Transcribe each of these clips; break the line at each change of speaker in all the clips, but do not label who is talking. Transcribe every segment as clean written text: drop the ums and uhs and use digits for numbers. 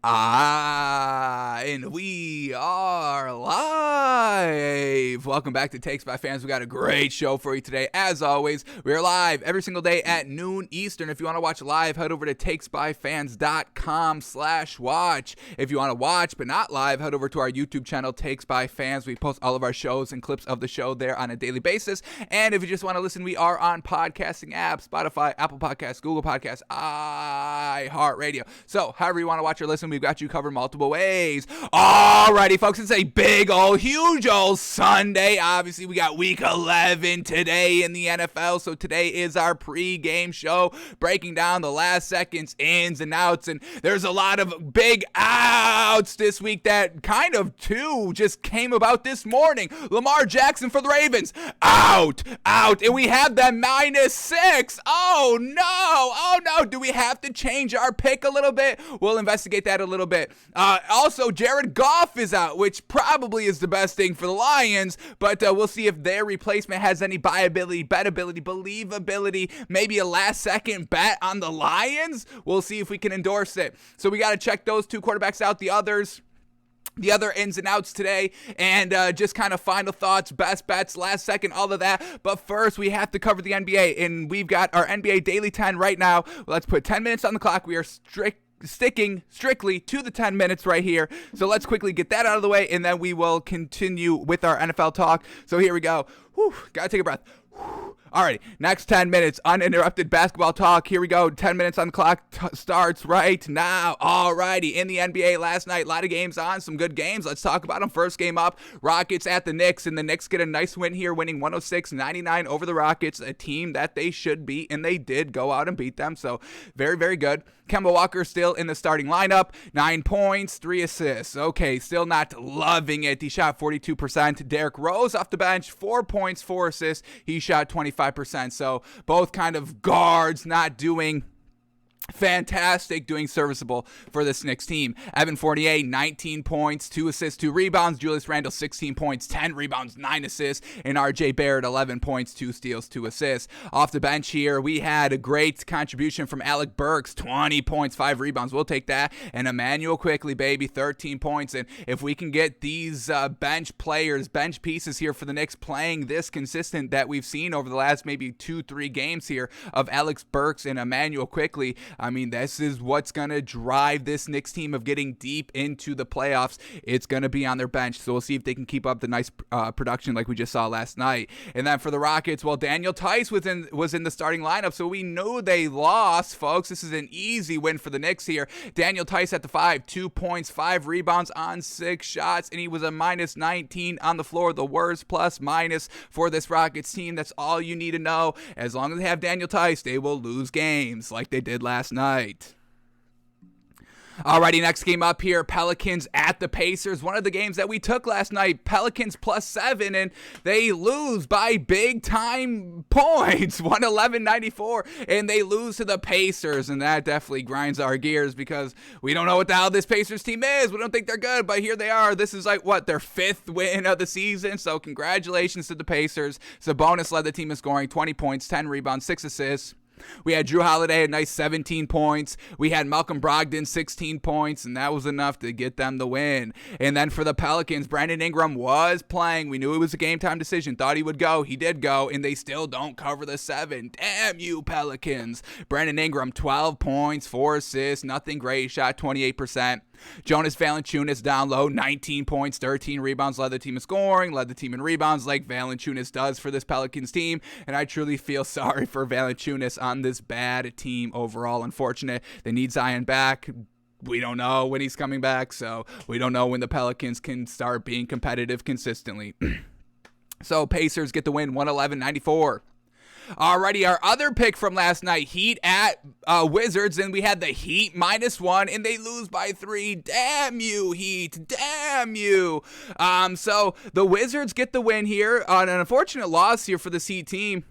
And we are live. Welcome back to Takes by Fans. We got a great show for you today. As always, we are live every single day at noon Eastern. If you want to watch live, head over to takesbyfans.com/watch. If you want to watch but not live, head over to our YouTube channel, Takes by Fans. We post all of our shows and clips of the show there on a daily basis. And if you just want to listen, we are on podcasting apps, Spotify, Apple Podcasts, Google Podcasts, iHeartRadio. So however you want to watch or listen, we've got you covered multiple ways. Alrighty, folks, it's a big old, huge old Sunday. Obviously, we got week 11 today in the NFL, so today is our pre-game show, breaking down the last seconds, ins and outs, and there's a lot of big outs this week that kind of, too, just came about this morning. Lamar Jackson for the Ravens, out, and we have them -6. Oh, no, do we have to change our pick a little bit? We'll investigate that a little bit. Also, Jared Goff is out, which probably is the best thing for the Lions, but we'll see if their replacement has any buyability, bettability, believability, maybe a last-second bet on the Lions. We'll see if we can endorse it. So we got to check those two quarterbacks out. The other ins and outs today, and just kind of final thoughts, best bets, last second, all of that. But first, we have to cover the NBA, and we've got our NBA Daily 10 right now. Let's put 10 minutes on the clock. We are sticking strictly to the 10 minutes right here. So let's quickly get that out of the way, and then we will continue with our NFL talk. So here we go. Gotta take a breath. Alrighty, next 10 minutes, uninterrupted basketball talk. Here we go. 10 minutes on the clock starts right now. Alrighty, in the NBA last night, a lot of games on, some good games. Let's talk about them. First game up, Rockets at the Knicks, and the Knicks get a nice win here, winning 106-99 over the Rockets, a team that they should beat, and they did go out and beat them. So very, very good. Kemba Walker still in the starting lineup, 9 points, 3 assists. Okay, still not loving it. He shot 42%. Derrick Rose off the bench, 4 points, 4 assists. He shot 25%. So both kind of guards not doing fantastic, doing serviceable for this Knicks team. Evan Fournier, 19 points, 2 assists, 2 rebounds. Julius Randle, 16 points, 10 rebounds, 9 assists. And RJ Barrett, 11 points, 2 steals, 2 assists. Off the bench here, we had a great contribution from Alec Burks, 20 points, 5 rebounds. We'll take that. And Emmanuel Quickley, baby, 13 points. And if we can get these bench players, bench pieces here for the Knicks playing this consistent that we've seen over the last maybe 2-3 games here of Alex Burks and Emmanuel Quickley, I mean, this is what's going to drive this Knicks team of getting deep into the playoffs. It's going to be on their bench, so we'll see if they can keep up the nice production like we just saw last night. And then for the Rockets, well, Daniel Tice was in the starting lineup, so we know they lost, folks. This is an easy win for the Knicks here. Daniel Tice at the 5, 2 points, 5 rebounds on 6 shots, and he was a -19 on the floor, the worst plus-minus for this Rockets team. That's all you need to know. As long as they have Daniel Tice, they will lose games like they did last night. Alrighty, next game up here, Pelicans at the Pacers. One of the games that we took last night, Pelicans +7, and they lose by big time points, 111-94, and they lose to the Pacers, and that definitely grinds our gears because we don't know what the hell this Pacers team is. We don't think they're good, but here they are. This is like, their 5th win of the season, so congratulations to the Pacers. Sabonis led the team in scoring, 20 points, 10 rebounds, 6 assists. We had Drew Holiday, a nice 17 points. We had Malcolm Brogdon, 16 points, and that was enough to get them the win. And then for the Pelicans, Brandon Ingram was playing. We knew it was a game-time decision. Thought he would go. He did go, and they still don't cover the 7. Damn you, Pelicans. Brandon Ingram, 12 points, 4 assists, nothing great. Shot 28%. Jonas Valanciunas down low, 19 points, 13 rebounds, led the team in scoring, led the team in rebounds like Valanciunas does for this Pelicans team, and I truly feel sorry for Valanciunas on this bad team overall. Unfortunate. They need Zion back. We don't know when he's coming back, so we don't know when the Pelicans can start being competitive consistently. So Pacers get the win, 111-94. Alrighty, our other pick from last night, Heat at Wizards, and we had the Heat -1, and they lose by 3. Damn you, Heat. Damn you. So the Wizards get the win here on an unfortunate loss here for the Heat team.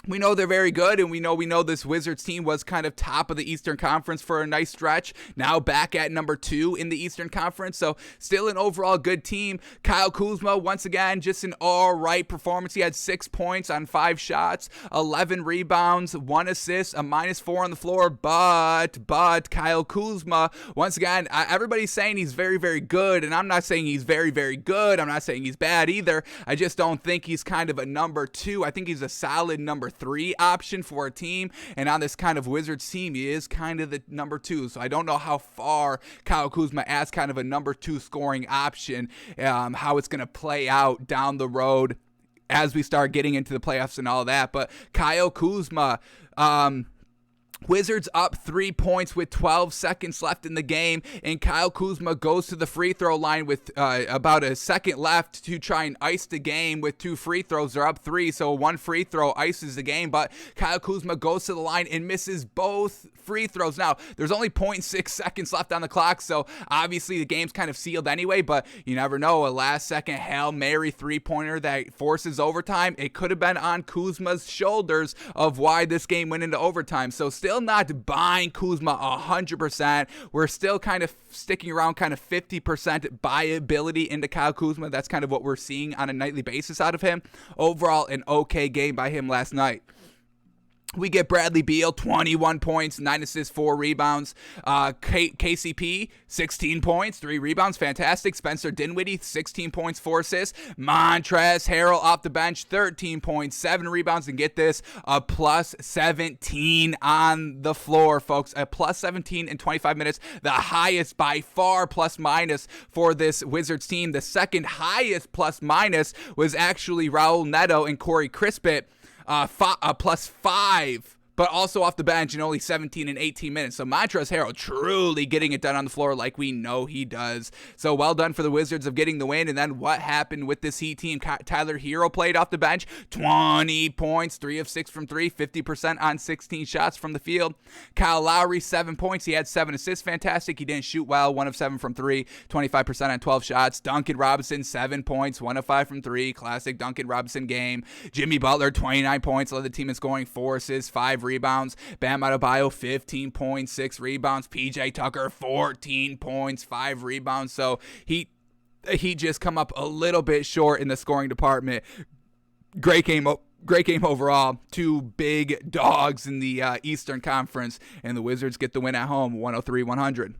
We know they're very good, and we know this Wizards team was kind of top of the Eastern Conference for a nice stretch. Now back at number 2 in the Eastern Conference, so still an overall good team. Kyle Kuzma, once again, just an all-right performance. He had 6 points on 5 shots, 11 rebounds, 1 assist, a -4 on the floor, but Kyle Kuzma, once again, everybody's saying he's very, very good, and I'm not saying he's very, very good. I'm not saying he's bad either. I just don't think he's kind of a number 2. I think he's a solid number 3 option for a team, and on this kind of Wizards team, he is kind of the number 2, so I don't know how far Kyle Kuzma as kind of a number 2 scoring option, how it's going to play out down the road as we start getting into the playoffs and all that. But Kyle Kuzma, Wizards up 3 points with 12 seconds left in the game, and Kyle Kuzma goes to the free throw line with about a second left to try and ice the game with 2 free throws. They're up 3, so 1 free throw ices the game, but Kyle Kuzma goes to the line and misses both free throws. Now, there's only 0.6 seconds left on the clock, so obviously the game's kind of sealed anyway, but you never know. A last-second Hail Mary three-pointer that forces overtime, it could have been on Kuzma's shoulders of why this game went into overtime. So still not buying Kuzma 100%. We're still kind of sticking around kind of 50% buyability into Kyle Kuzma. That's kind of what we're seeing on a nightly basis out of him. Overall, an okay game by him last night. We get Bradley Beal, 21 points, 9 assists, 4 rebounds. KCP, 16 points, 3 rebounds. Fantastic. Spencer Dinwiddie, 16 points, 4 assists. Montrezl Harrell off the bench, 13 points, 7 rebounds. And get this, a plus 17 on the floor, folks. A plus 17 in 25 minutes. The highest by far plus minus for this Wizards team. The second highest plus minus was actually Raul Neto and Corey Crispin. Plus 5, but also off the bench in only 17 and 18 minutes. So Montrezl Harrell truly getting it done on the floor like we know he does. So well done for the Wizards of getting the win. And then what happened with this Heat team? Tyler Hero played off the bench, 20 points, 3 of 6 from 3, 50% on 16 shots from the field. Kyle Lowry, 7 points. He had 7 assists. Fantastic. He didn't shoot well, 1 of 7 from 3, 25% on 12 shots. Duncan Robinson, 7 points, 1 of 5 from 3. Classic Duncan Robinson game. Jimmy Butler, 29 points, led the team in scoring, 4 assists, 5 rebounds. Bam Adebayo, 15 points, 6 rebounds. PJ Tucker, 14 points, 5 rebounds. So he just come up a little bit short in the scoring department. Great game overall. 2 big dogs in the Eastern Conference, and the Wizards get the win at home, 103-100.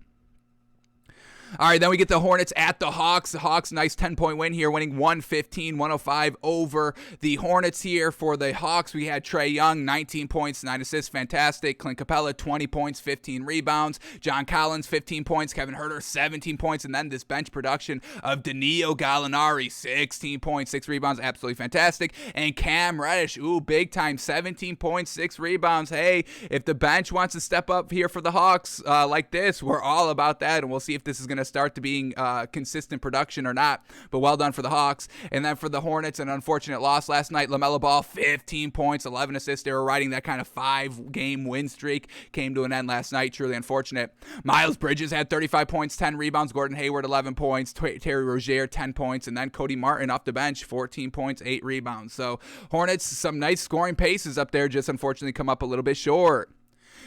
All right, then we get the Hornets at the Hawks. The Hawks, nice 10-point win here, winning 115-105 over the Hornets here. For the Hawks, we had Trae Young, 19 points, 9 assists, fantastic. Clint Capella, 20 points, 15 rebounds. John Collins, 15 points. Kevin Huerter, 17 points. And then this bench production of Danilo Gallinari, 16 points, 6 rebounds, absolutely fantastic. And Cam Reddish, big time, 17 points, 6 rebounds. Hey, if the bench wants to step up here for the Hawks like this, we're all about that, and we'll see if this is going to start to being consistent production or not. But well done for the Hawks. And then for the Hornets, an unfortunate loss last night. LaMelo Ball, 15 points, 11 assists. They were riding that kind of 5-game win streak. Came to an end last night. Truly unfortunate. Miles Bridges had 35 points, 10 rebounds. Gordon Hayward, 11 points. Terry Rozier, 10 points. And then Cody Martin off the bench, 14 points, 8 rebounds. So Hornets, some nice scoring paces up there. Just unfortunately come up a little bit short.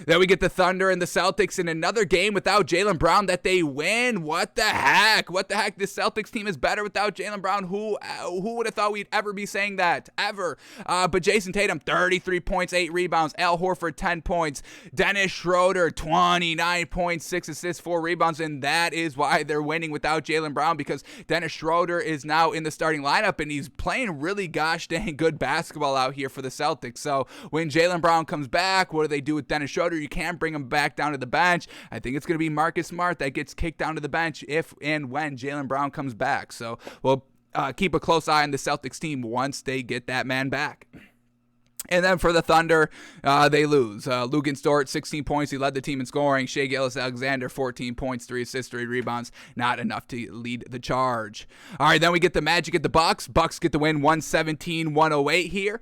Then we get the Thunder and the Celtics in another game without Jaylen Brown that they win. What the heck? What the heck? This Celtics team is better without Jaylen Brown. Who would have thought we'd ever be saying that? Ever. But Jason Tatum, 33 points, 8 rebounds. Al Horford, 10 points. Dennis Schroeder, 29 points, 6 assists, 4 rebounds. And that is why they're winning without Jaylen Brown, because Dennis Schroeder is now in the starting lineup, and he's playing really gosh dang good basketball out here for the Celtics. So when Jaylen Brown comes back, what do they do with Dennis Schroeder? You can't bring him back down to the bench. I think it's going to be Marcus Smart that gets kicked down to the bench if and when Jaylen Brown comes back. So we'll keep a close eye on the Celtics team once they get that man back. And then for the Thunder, they lose. Lugan Stort, 16 points. He led the team in scoring. Shai Gilgeous-Alexander, 14 points, 3 assists, 3 rebounds. Not enough to lead the charge. All right, then we get the Magic at the Bucks. Bucks get the win, 117-108 here.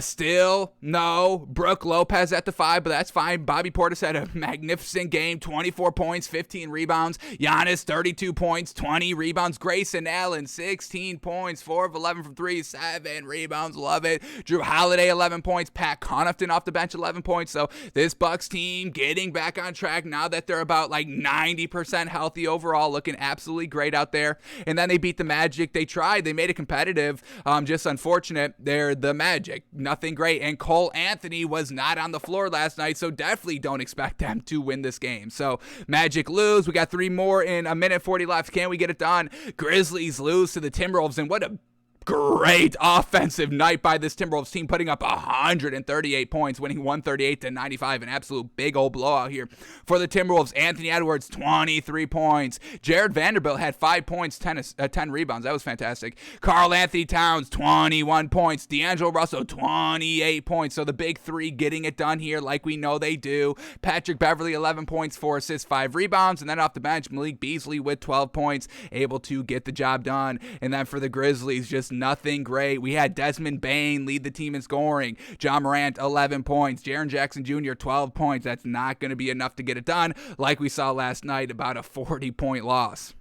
Still, no. Brook Lopez at the 5, but that's fine. Bobby Portis had a magnificent game, 24 points, 15 rebounds. Giannis, 32 points, 20 rebounds. Grayson Allen, 16 points, 4 of 11 from 3, 7 rebounds. Love it. Drew Holiday, 11 11 points. Pat Connaughton off the bench, 11 points. So this Bucks team getting back on track now that they're about like 90% healthy overall, looking absolutely great out there. And then they beat the Magic. They tried. They made it competitive. Just unfortunate. They're the Magic. Nothing great. And Cole Anthony was not on the floor last night, so definitely don't expect them to win this game. So Magic lose. We got 3 more in a minute 40 left. Can we get it done? Grizzlies lose to the Timberwolves, and what a great offensive night by this Timberwolves team, putting up 138 points, winning 138-95, an absolute big old blowout here for the Timberwolves. Anthony Edwards, 23 points. Jared Vanderbilt had 5 points, 10 rebounds. That was fantastic. Karl Anthony Towns, 21 points. D'Angelo Russell, 28 points. So the big 3 getting it done here like we know they do. Patrick Beverley, 11 points, 4 assists, 5 rebounds. And then off the bench, Malik Beasley with 12 points, able to get the job done. And then for the Grizzlies, just nothing great. We had Desmond Bane lead the team in scoring. John Morant, 11 points. Jaren Jackson Jr., 12 points. That's not going to be enough to get it done, like we saw last night, about a 40-point loss.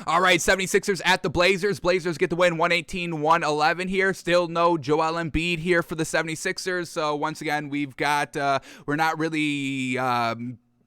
All right, 76ers at the Blazers. Blazers get the win, 118-111 here. Still no Joel Embiid here for the 76ers. So once again, we've got, we're not really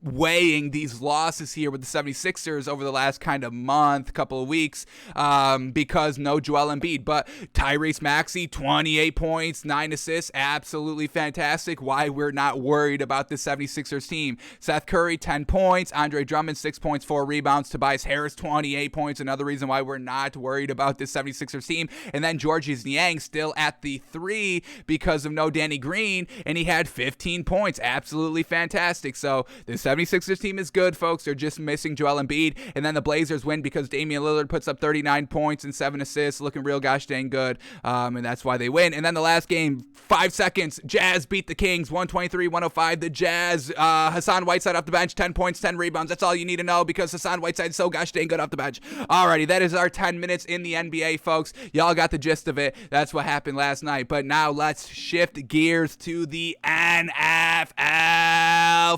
weighing these losses here with the 76ers over the last kind of month, couple of weeks, because no Joel Embiid. But Tyrese Maxey, 28 points, 9 assists, absolutely fantastic. Why we're not worried about the 76ers team. Seth Curry, 10 points. Andre Drummond, 6 points, 4 rebounds. Tobias Harris, 28 points. Another reason why we're not worried about this 76ers team. And then Georges Niang still at the 3 because of no Danny Green, and he had 15 points. Absolutely fantastic. So the 76ers team is good, folks. They're just missing Joel Embiid. And then the Blazers win because Damian Lillard puts up 39 points and 7 assists, looking real gosh dang good. And that's why they win. And then the last game, 5 seconds, Jazz beat the Kings, 123-105. The Jazz, Hassan Whiteside off the bench, 10 points, 10 rebounds. That's all you need to know because Hassan Whiteside's so gosh dang good off the bench. Alrighty, that is our 10 minutes in the NBA, folks. Y'all got the gist of it. That's what happened last night. But now let's shift gears to the NFL,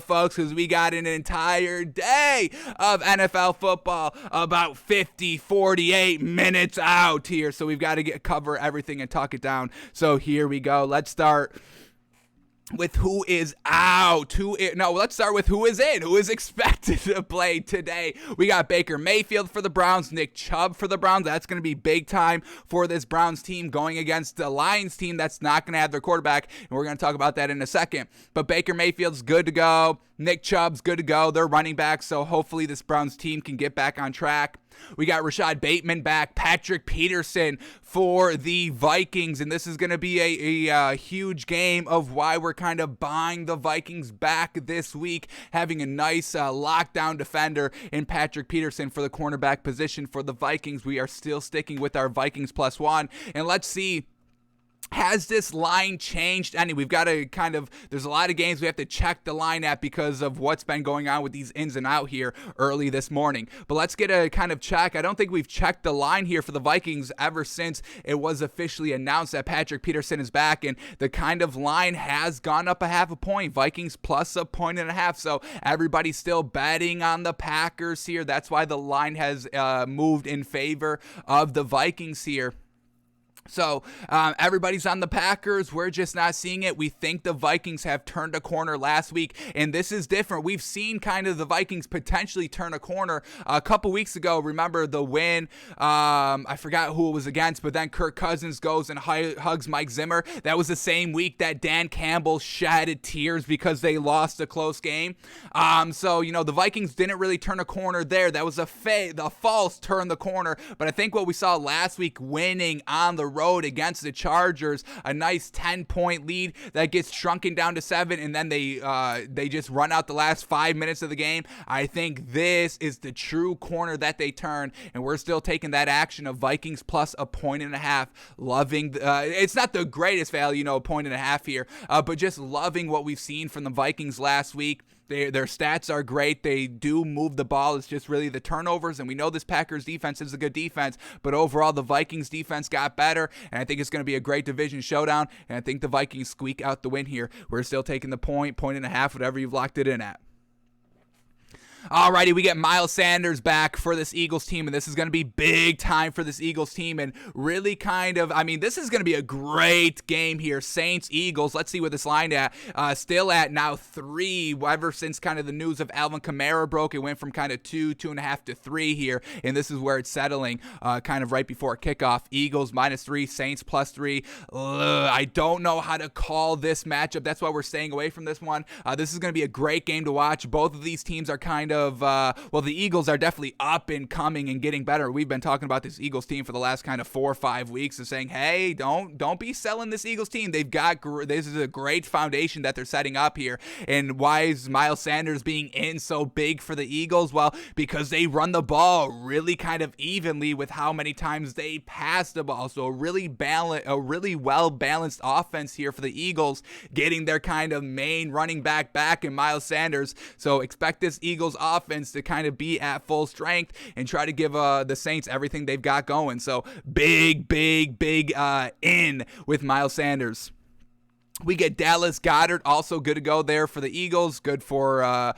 folks, because we got an entire day of NFL football, about 48 minutes out here. So we've got to cover everything and talk it down. So here we go. Let's start with who is out. Let's start with who is in, who is expected to play today. We got Baker Mayfield for the Browns, Nick Chubb for the Browns. That's going to be big time for this Browns team going against the Lions team that's not going to have their quarterback, and we're going to talk about that in a second. But Baker Mayfield's good to go. Nick Chubb's good to go. They're running back, so hopefully this Browns team can get back on track. We got Rashad Bateman back, Patrick Peterson for the Vikings, and this is going to be a huge game of why we're kind of buying the Vikings back this week, having a nice lockdown defender in Patrick Peterson for the cornerback position for the Vikings. We are still sticking with our Vikings +1, and let's see, has this line changed any? We've got to there's a lot of games we have to check the line at because of what's been going on with these ins and out here early this morning. But let's get a kind of check. I don't think we've checked the line here for the Vikings ever since it was officially announced that Patrick Peterson is back, and the kind of line has gone up a half a point. Vikings plus 1.5 points. So everybody's still betting on the Packers here. That's why the line has moved in favor of the Vikings here. So everybody's on the Packers. We're just not seeing it. We think the Vikings have turned a corner last week, and this is different. We've seen kind of the Vikings potentially turn a corner a couple weeks ago. Remember the win? I forgot who it was against, but then Kirk Cousins goes and hugs Mike Zimmer. That was the same week that Dan Campbell shedded tears because they lost a close game. So, the Vikings didn't really turn a corner there. That was the false turn the corner. But I think what we saw last week, winning on the road against the Chargers, a nice 10-point lead that gets shrunken down to 7, and then they just run out the last 5 minutes of the game. I think this is the true corner that they turn, and we're still taking that action of Vikings plus 1.5 points. Loving it's not the greatest value, 1.5 points here, but just loving what we've seen from the Vikings last week. Their stats are great. They do move the ball. It's just really the turnovers, and we know this Packers defense is a good defense, but overall the Vikings defense got better, and I think it's going to be a great division showdown, and I think the Vikings squeak out the win here. We're still taking the point and a half, whatever you've locked it in at. Alrighty, we get Miles Sanders back for this Eagles team, and this is going to be big time for this Eagles team, and really this is going to be a great game here. Saints, Eagles, let's see what this line at. Still at now 3, ever since kind of the news of Alvin Kamara broke. It went from kind of 2.5 to 3 here, and this is where it's settling kind of right before kickoff. Eagles -3, Saints +3. I don't know how to call this matchup. That's why we're staying away from this one. This is going to be a great game to watch. Both of these teams are kind of, the Eagles are definitely up and coming and getting better. We've been talking about this Eagles team for the last kind of 4 or 5 weeks of saying, hey, don't be selling this Eagles team. This is a great foundation that they're setting up here. And why is Miles Sanders being in so big for the Eagles? Well, because they run the ball really kind of evenly with how many times they pass the ball. So a really well-balanced offense here for the Eagles, getting their kind of main running back in Miles Sanders. So expect this Eagles offense to kind of be at full strength and try to give the Saints everything they've got going. So big in with Miles Sanders. We get Dallas Goedert, also good to go there for the Eagles. Good for,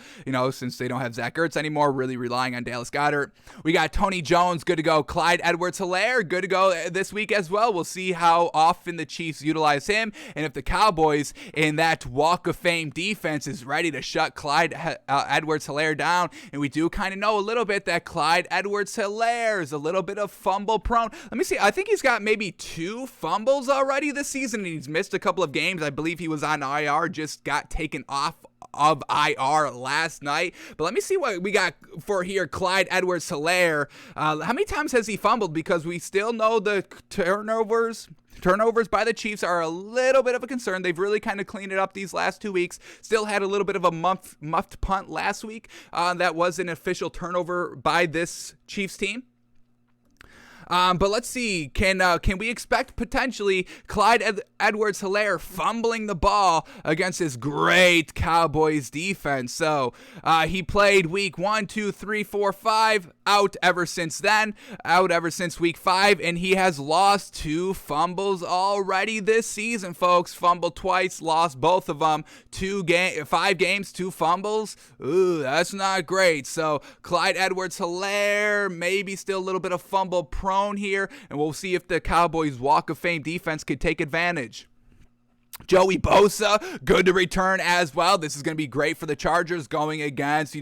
since they don't have Zach Ertz anymore, really relying on Dallas Goedert. We got Tony Jones, good to go. Clyde Edwards-Helaire, good to go this week as well. We'll see how often the Chiefs utilize him, and if the Cowboys in that Walk of Fame defense is ready to shut Clyde Edwards-Helaire down. And we do kind of know a little bit that Clyde Edwards-Helaire is a little bit of fumble prone. Let me see. I think he's got maybe 2 fumbles already this season, and he's missed a couple of games. I believe he was on IR, just got taken off of IR last night. But let me see what we got for here. Clyde Edwards-Helaire. How many times has he fumbled? Because we still know the turnovers by the Chiefs are a little bit of a concern. They've really kind of cleaned it up these last 2 weeks. Still had a little bit of a muffed punt last week. That was an official turnover by this Chiefs team. But let's see, can we expect potentially Clyde Edwards-Helaire fumbling the ball against this great Cowboys defense? So he played week 1, 2, 3, 4, 5, out ever since then, out ever since week 5, and he has lost 2 fumbles already this season, folks. Fumbled twice, lost both of them. 5 games, 2 fumbles. Ooh, that's not great. So Clyde Edwards-Helaire, maybe still a little bit of fumble prone here, and we'll see if the Cowboys Walk of Fame defense could take advantage. Joey Bosa, good to return as well. This is going to be great for the Chargers going against,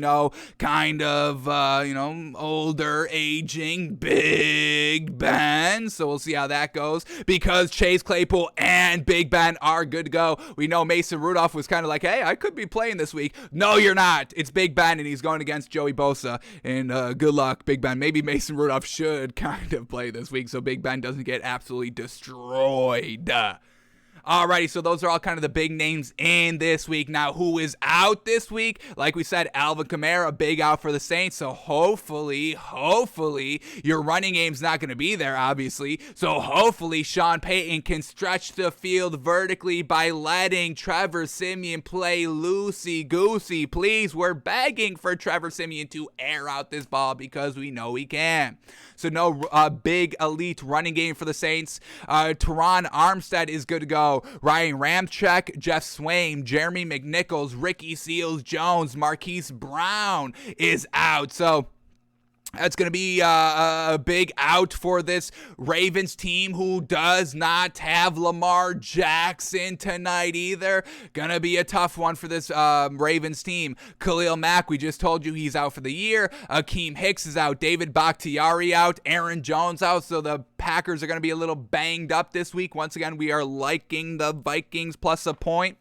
older, aging Big Ben. So we'll see how that goes, because Chase Claypool and Big Ben are good to go. We know Mason Rudolph was kind of like, hey, I could be playing this week. No, you're not. It's Big Ben, and he's going against Joey Bosa. And good luck, Big Ben. Maybe Mason Rudolph should kind of play this week so Big Ben doesn't get absolutely destroyed. Alrighty, so those are all kind of the big names in this week. Now, who is out this week? Like we said, Alvin Kamara, big out for the Saints. So hopefully, your running game's not going to be there, obviously. So hopefully, Sean Payton can stretch the field vertically by letting Trevor Siemian play loosey-goosey. Please, we're begging for Trevor Siemian to air out this ball because we know he can. So no big elite running game for the Saints. Teron Armstead is good to go. Ryan Ramczyk, Jeff Swain, Jeremy McNichols, Ricky Seals-Jones, Marquise Brown is out. So that's going to be a big out for this Ravens team, who does not have Lamar Jackson tonight either. Going to be a tough one for this Ravens team. Khalil Mack, we just told you he's out for the year. Akeem Hicks is out. David Bakhtiari out. Aaron Jones out. So the Packers are going to be a little banged up this week. Once again, we are liking the Vikings plus a point.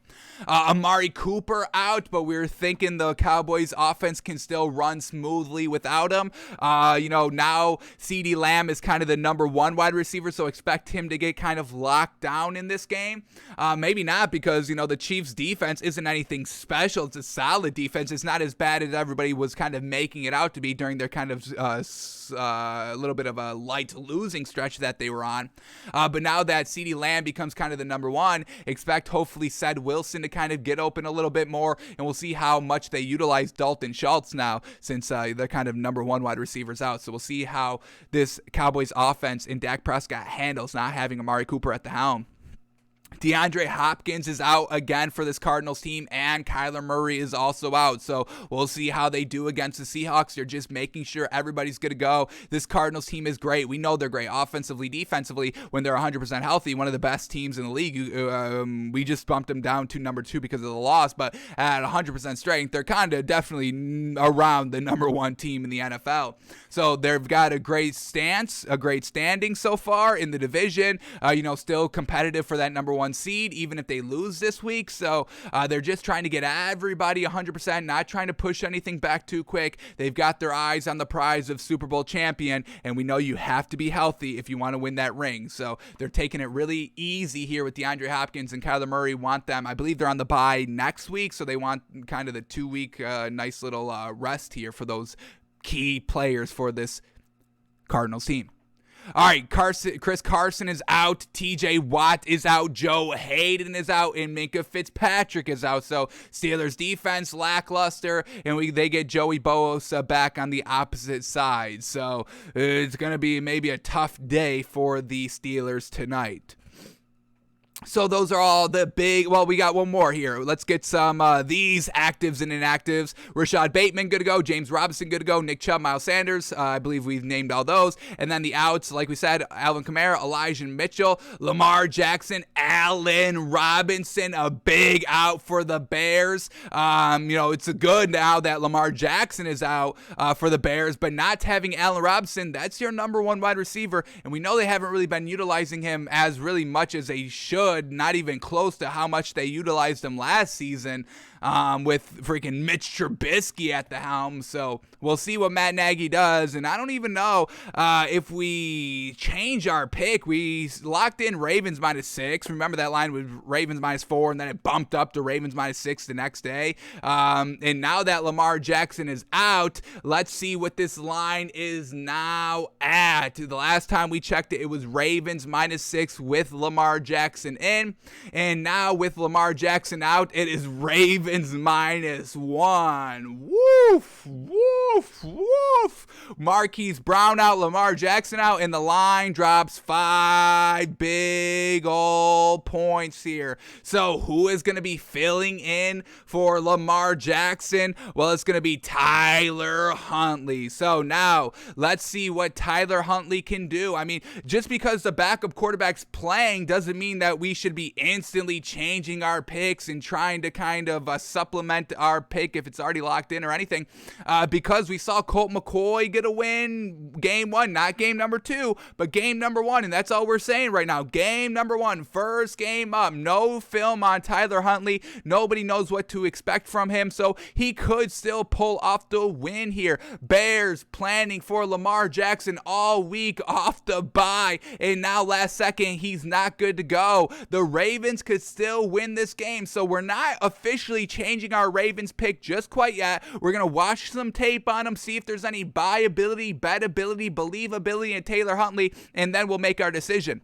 Amari Cooper out, but we're thinking the Cowboys offense can still run smoothly without him. Now CeeDee Lamb is kind of the number 1 wide receiver, so expect him to get kind of locked down in this game. Maybe not, because, the Chiefs defense isn't anything special. It's a solid defense. It's not as bad as everybody was kind of making it out to be during their kind of a little bit of a light losing stretch that they were on. But now that CeeDee Lamb becomes kind of the number 1, expect hopefully Ced Wilson to kind of get open a little bit more, and we'll see how much they utilize Dalton Schultz now, since they're kind of number 1 wide receivers out. So we'll see how this Cowboys offense and Dak Prescott handles not having Amari Cooper at the helm. DeAndre Hopkins is out again for this Cardinals team, and Kyler Murray is also out. So we'll see how they do against the Seahawks. They're just making sure everybody's going to go. This Cardinals team is great. We know they're great offensively, defensively. When they're 100% healthy, one of the best teams in the league. We just bumped them down to number 2 because of the loss, but at 100% strength, they're kind of definitely around the number 1 team in the NFL. So they've got a great stance, a great standing so far in the division. Still competitive for that number 1 seed, even if they lose this week. So they're just trying to get everybody 100%, not trying to push anything back too quick. They've got their eyes on the prize of Super Bowl champion, and we know you have to be healthy if you want to win that ring. So they're taking it really easy here with DeAndre Hopkins, and Kyler Murray want them. I believe they're on the bye next week, so they want kind of the 2-week nice little rest here for those key players for this Cardinals team. All right, Chris Carson is out. TJ Watt is out. Joe Hayden is out. And Minkah Fitzpatrick is out. So Steelers defense lackluster. And they get Joey Bosa back on the opposite side. So it's going to be maybe a tough day for the Steelers tonight. So those are all the big, well, we got one more here. Let's get some these actives and inactives. Rashad Bateman, good to go. James Robinson, good to go. Nick Chubb, Miles Sanders, I believe we've named all those. And then the outs, like we said, Alvin Kamara, Elijah Mitchell, Lamar Jackson, Allen Robinson, a big out for the Bears. It's good now that Lamar Jackson is out for the Bears, but not having Allen Robinson, that's your number 1 wide receiver. And we know they haven't really been utilizing him as really much as they should. Not even close to how much they utilized him last season with freaking Mitch Trubisky at the helm. So we'll see what Matt Nagy does. And I don't even know if we change our pick. We locked in Ravens -6. Remember that line with Ravens -4, and then it bumped up to Ravens -6 the next day. And now that Lamar Jackson is out, let's see what this line is now at. The last time we checked it, it was Ravens -6 with Lamar Jackson in. And now with Lamar Jackson out, it is Ravens -1. Woof, woof, woof. Marquise Brown out, Lamar Jackson out, and the line drops 5 big old points here. So who is going to be filling in for Lamar Jackson? Well, it's going to be Tyler Huntley. So now let's see what Tyler Huntley can do. I mean, just because the backup quarterback's playing doesn't mean that we should be instantly changing our picks and trying to kind of supplement our pick if it's already locked in or anything, because we saw Colt McCoy get a win game 1, not game number 2, but game number 1, and that's all we're saying right now. Game number 1, first game up, no film on Tyler Huntley. Nobody knows what to expect from him, so he could still pull off the win here. Bears planning for Lamar Jackson all week off the bye, and now last second he's not good to go. The Ravens could still win this game, so we're not officially changing our Ravens pick just quite yet. We're going to watch some tape on them, see if there's any buyability, bettability, believability in Taylor Huntley, and then we'll make our decision.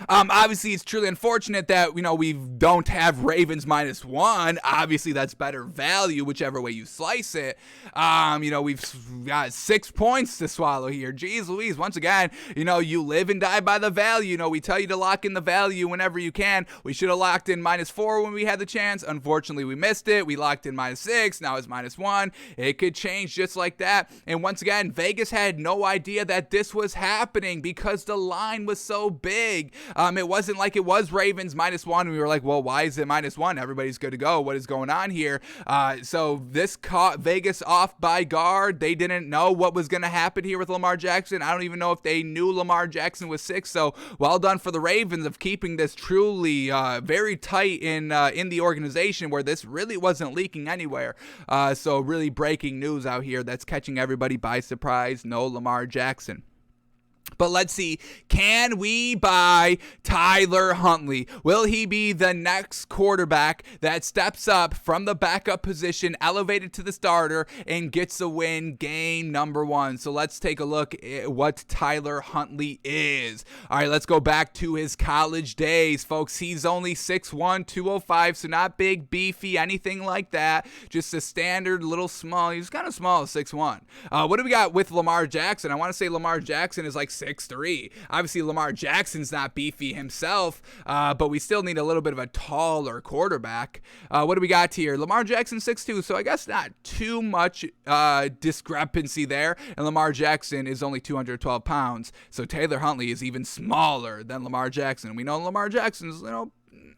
Obviously, it's truly unfortunate that, we don't have Ravens -1. Obviously, that's better value, whichever way you slice it. We've got 6 points to swallow here. Jeez Louise, once again, you live and die by the value. We tell you to lock in the value whenever you can. We should have locked in -4 when we had the chance. Unfortunately, we missed it. We locked in -6. Now it's -1. It could change just like that. And once again, Vegas had no idea that this was happening because the line was so big. It wasn't like it was Ravens -1. We were like, well, why is it -1? Everybody's good to go. What is going on here? So this caught Vegas off by guard. They didn't know what was going to happen here with Lamar Jackson. I don't even know if they knew Lamar Jackson was sick. So well done for the Ravens of keeping this truly very tight in the organization where this really wasn't leaking anywhere. So really breaking news out here that's catching everybody by surprise. No Lamar Jackson. But let's see, can we buy Tyler Huntley? Will he be the next quarterback that steps up from the backup position, elevated to the starter, and gets a win game number 1? So let's take a look at what Tyler Huntley is. All right, let's go back to his college days, folks. He's only 6'1", 205, so not big, beefy, anything like that. Just a standard little small. He's kind of small, 6'1". What do we got with Lamar Jackson? I want to say Lamar Jackson is like 6'3". Obviously, Lamar Jackson's not beefy himself, but we still need a little bit of a taller quarterback. What do we got here? Lamar Jackson 6'2", so I guess not too much discrepancy there. And Lamar Jackson is only 212 pounds, so Taylor Huntley is even smaller than Lamar Jackson. We know Lamar Jackson's,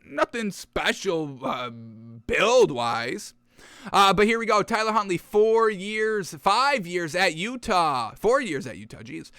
nothing special build-wise. But here we go. Tyler Huntley, 5 years at Utah. 4 years at Utah, geez.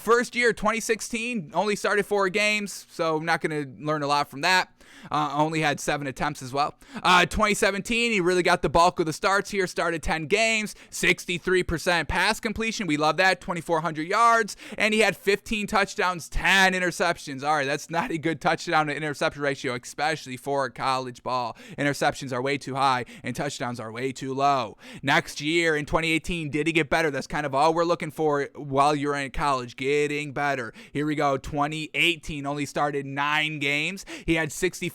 First year, 2016, only started 4 games, so I'm not going to learn a lot from that. Only had 7 attempts as well. 2017, he really got the bulk of the starts here. Started 10 games, 63% pass completion. We love that. 2,400 yards, and he had 15 touchdowns, 10 interceptions. All right, that's not a good touchdown to interception ratio, especially for college ball. Interceptions are way too high, and touchdowns are way too low. Next year, in 2018, did he get better? That's kind of all we're looking for while you're in college, getting better. Here we go. 2018, only started 9 games. He had 64%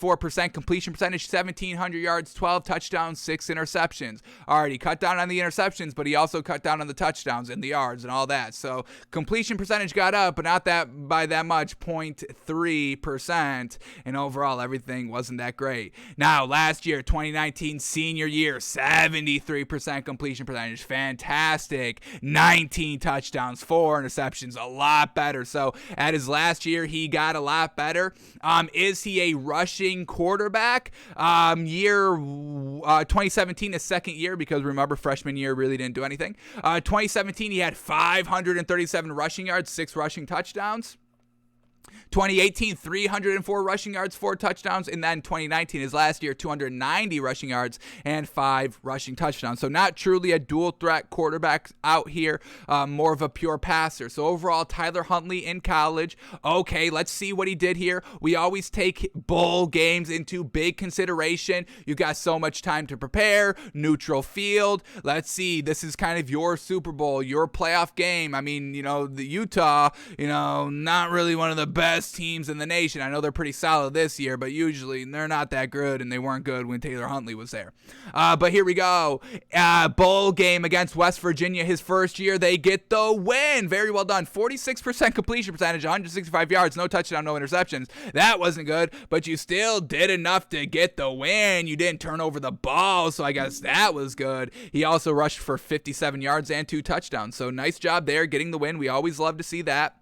completion percentage, 1,700 yards, 12 touchdowns, 6 interceptions. All right, he cut down on the interceptions, but he also cut down on the touchdowns and the yards and all that. So completion percentage got up, but not that by that much, 0.3%. And overall, everything wasn't that great. Now, last year, 2019, senior year, 73% completion percentage. Fantastic. 19 touchdowns, 4 interceptions. A lot better. So at his last year, he got a lot better. Is he a rushing quarterback? 2017, his second year, because remember, freshman year really didn't do anything. 2017, he had 537 rushing yards, 6 rushing touchdowns. 2018, 304 rushing yards, 4 touchdowns. And then 2019, his last year, 290 rushing yards and 5 rushing touchdowns. So not truly a dual threat quarterback out here, more of a pure passer. So overall, Tyler Huntley in college. Okay, let's see what he did here. We always take bowl games into big consideration. You got so much time to prepare, neutral field. Let's see, this is kind of your Super Bowl, your playoff game. I mean, the Utah, not really one of the best teams in the nation. I know they're pretty solid this year, but usually they're not that good, and they weren't good when Taylor Huntley was there. But here we go. Bowl game against West Virginia, his first year. They get the win. Very well done. 46% completion percentage, 165 yards, no touchdown, no interceptions. That wasn't good, but you still did enough to get the win. You didn't turn over the ball, so I guess that was good. He also rushed for 57 yards and 2 touchdowns, so nice job there getting the win. We always love to see that.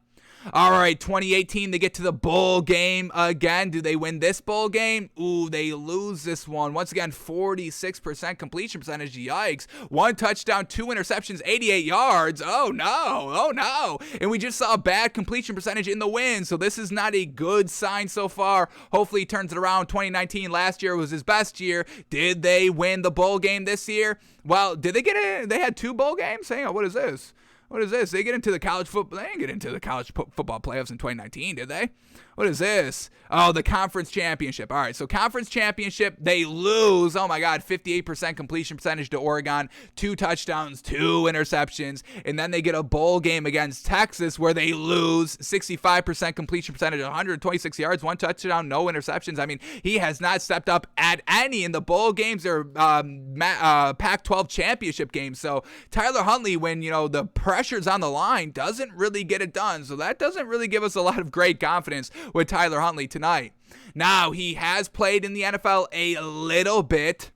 All right, 2018, they get to the bowl game again. Do they win this bowl game? Ooh, they lose this one. Once again, 46% completion percentage. Yikes. 1 touchdown, 2 interceptions, 88 yards. Oh, no. And we just saw a bad completion percentage in the win, so this is not a good sign so far. Hopefully he turns it around. 2019, last year was his best year. Did they win the bowl game this year? Well, did they get it? They had 2 bowl games? Hang on, what is this? What is this? They get into the college football. They didn't get into the college football playoffs in 2019, did they? What is this? Oh, the conference championship. All right, so conference championship, they lose. Oh, my God, 58% completion percentage to Oregon, 2 touchdowns, 2 interceptions. And then they get a bowl game against Texas where they lose, 65% completion percentage, 126 yards, 1 touchdown, no interceptions. I mean, he has not stepped up at any in the bowl games or Pac-12 championship games. So Tyler Huntley, when, the pressure's on the line, doesn't really get it done. So that doesn't really give us a lot of great confidence with Tyler Huntley tonight. Now, he has played in the NFL a little bit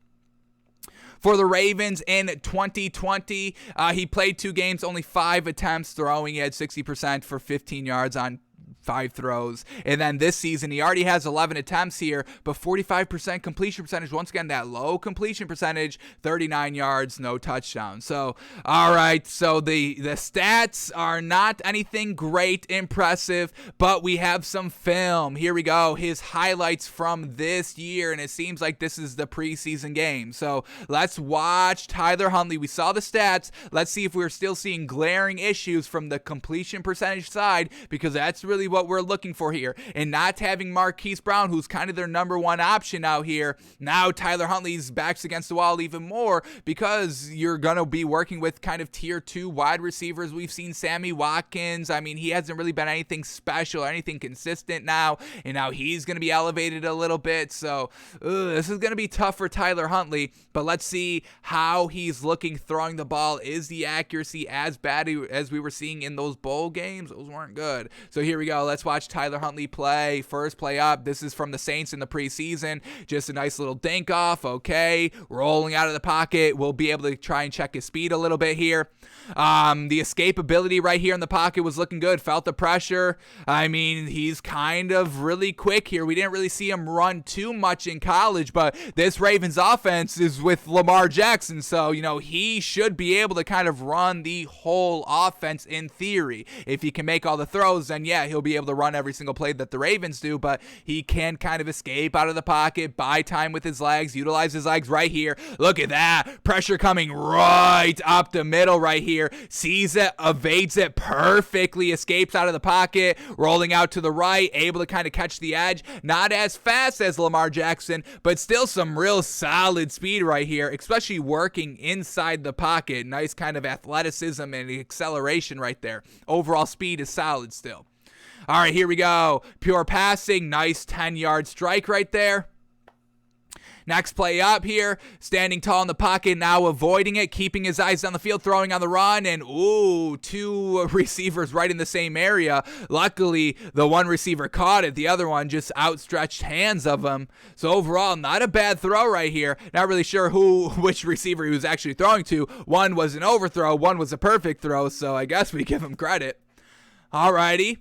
for the Ravens in 2020. He played 2 games, only 5 attempts throwing. He had 60% for 15 yards on 5 throws. And then this season, he already has 11 attempts here, but 45% completion percentage. Once again, that low completion percentage, 39 yards, no touchdowns. So, all right, so the stats are not anything great, impressive, but we have some film. Here we go, his highlights from this year, and it seems like this is the preseason game. So let's watch Tyler Huntley. We saw the stats. Let's see if we're still seeing glaring issues from the completion percentage side, because that's really what we're looking for here. And not having Marquise Brown, who's kind of their number one option out here, now Tyler Huntley's backs against the wall even more because you're going to be working with kind of tier 2 wide receivers. We've seen Sammy Watkins. I mean, he hasn't really been anything special or anything consistent now, and now he's going to be elevated a little bit. So this is going to be tough for Tyler Huntley, but let's see how he's looking throwing the ball. Is the accuracy as bad as we were seeing in those bowl games? Those weren't good. So here we go. Let's watch Tyler Huntley play. First play up. This is from the Saints in the preseason. Just a nice little dink off. Okay. Rolling out of the pocket. We'll be able to try and check his speed a little bit here. The escapability right here in the pocket was looking good. Felt the pressure. I mean, he's kind of really quick here. We didn't really see him run too much in college, but this Ravens offense is with Lamar Jackson, so, he should be able to kind of run the whole offense in theory. If he can make all the throws, then yeah, he'll be able to run every single play that the Ravens do, but he can kind of escape out of the pocket, buy time with his legs, utilize his legs right here. Look at that. Pressure coming right up the middle right here. Sees it, evades it perfectly, escapes out of the pocket, rolling out to the right, able to kind of catch the edge. Not as fast as Lamar Jackson, but still some real solid speed right here, especially working inside the pocket. Nice kind of athleticism and acceleration right there. Overall speed is solid still. All right, here we go. Pure passing. Nice 10-yard strike right there. Next play up here, standing tall in the pocket, now avoiding it, keeping his eyes down the field, throwing on the run, and two receivers right in the same area. Luckily, the one receiver caught it, the other one just outstretched hands of him. So overall, not a bad throw right here. Not really sure which receiver he was actually throwing to. One was an overthrow, one was a perfect throw, so I guess we give him credit. Alrighty.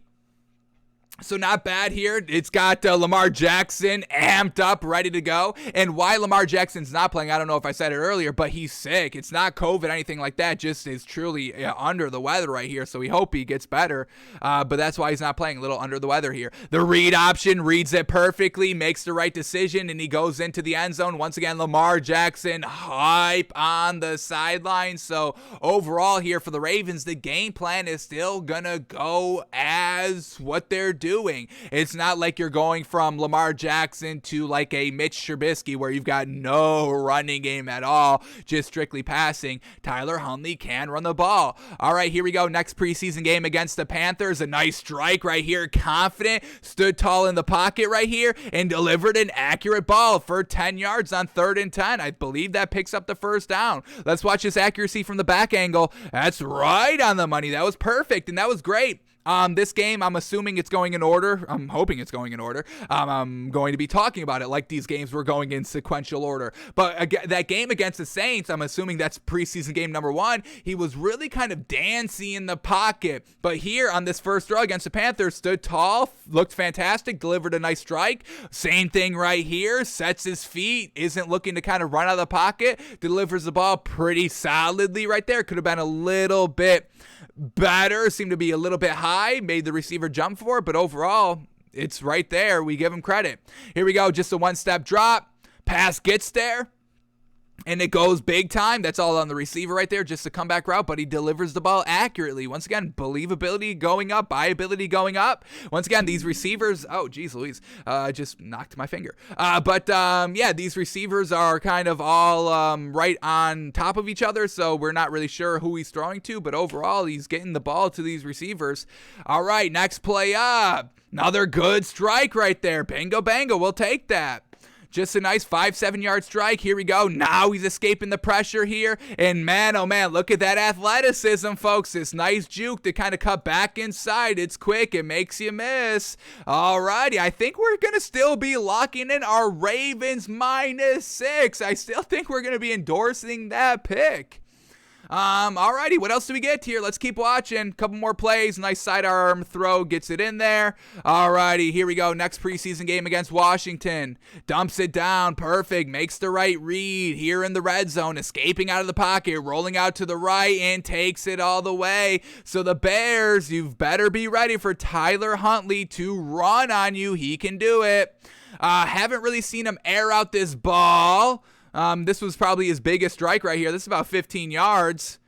So not bad here. It's got Lamar Jackson amped up, ready to go. And why Lamar Jackson's not playing, I don't know if I said it earlier, but he's sick. It's not COVID, anything like that. Just is truly under the weather right here. So we hope he gets better. But that's why he's not playing, a little under the weather here. The read option reads it perfectly, makes the right decision, and he goes into the end zone. Once again, Lamar Jackson hype on the sideline. So overall here for the Ravens, the game plan is still going to go as what they're doing. It's not like you're going from Lamar Jackson to like a Mitch Trubisky where you've got no running game at all, just strictly passing. Tyler Huntley can run the ball. All right, here we go. Next preseason game against the Panthers. A nice strike right here. Confident, stood tall in the pocket right here, and delivered an accurate ball for 10 yards on 3rd and 10. I believe that picks up the first down. Let's watch this accuracy from the back angle. That's right on the money. That was perfect, and that was great. This game, I'm assuming it's going in order. I'm hoping it's going in order. I'm going to be talking about it like these games were going in sequential order. But that game against the Saints, I'm assuming that's preseason game number 1. He was really kind of dancy in the pocket. But here on this first throw against the Panthers, stood tall, looked fantastic, delivered a nice strike. Same thing right here. Sets his feet, isn't looking to kind of run out of the pocket, delivers the ball pretty solidly right there. Could have been a little bit better, seemed to be a little bit high, made the receiver jump for it, but overall, it's right there. We give him credit. Here we go, just a one-step drop. Pass gets there, and it goes big time. That's all on the receiver right there, just a comeback route, but he delivers the ball accurately. Once again, believability going up, buyability going up. Once again, these receivers, oh, geez Louise, just knocked my finger. Yeah, these receivers are kind of all right on top of each other, so we're not really sure who he's throwing to, but overall, he's getting the ball to these receivers. All right, next play up. Another good strike right there. Bingo, bango, we'll take that. Just a nice 5-7 yard strike. Here we go. Now he's escaping the pressure here. And man, oh man, look at that athleticism, folks. This nice juke to kind of cut back inside. It's quick. It makes you miss. Alrighty. I think we're going to still be locking in our Ravens -6. I still think we're going to be endorsing that pick. Alrighty, what else do we get here? Let's keep watching. Couple more plays. Nice sidearm throw. Gets it in there. Alrighty, here we go. Next preseason game against Washington. Dumps it down. Perfect. Makes the right read. Here in the red zone. Escaping out of the pocket. Rolling out to the right and takes it all the way. So the Bears, you've better be ready for Tyler Huntley to run on you. He can do it. Haven't really seen him air out this ball. This was probably his biggest strike right here. This is about 15 yards.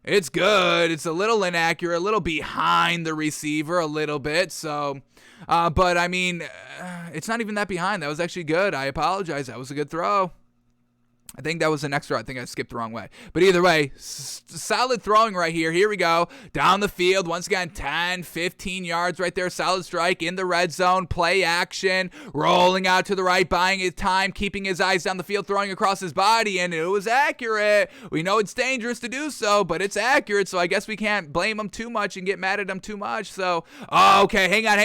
It's good. It's a little inaccurate, a little behind the receiver, a little bit. So, but I mean, it's not even that behind. That was actually good. I apologize. That was a good throw. I think that was the next throw. I think I skipped the wrong way. But either way, solid throwing right here. Here we go. Down the field. Once again, 10, 15 yards right there. Solid strike in the red zone. Play action. Rolling out to the right. Buying his time. Keeping his eyes down the field. Throwing across his body. And it was accurate. We know it's dangerous to do so, but it's accurate. So I guess we can't blame him too much and get mad at him too much. So, okay. Hang on.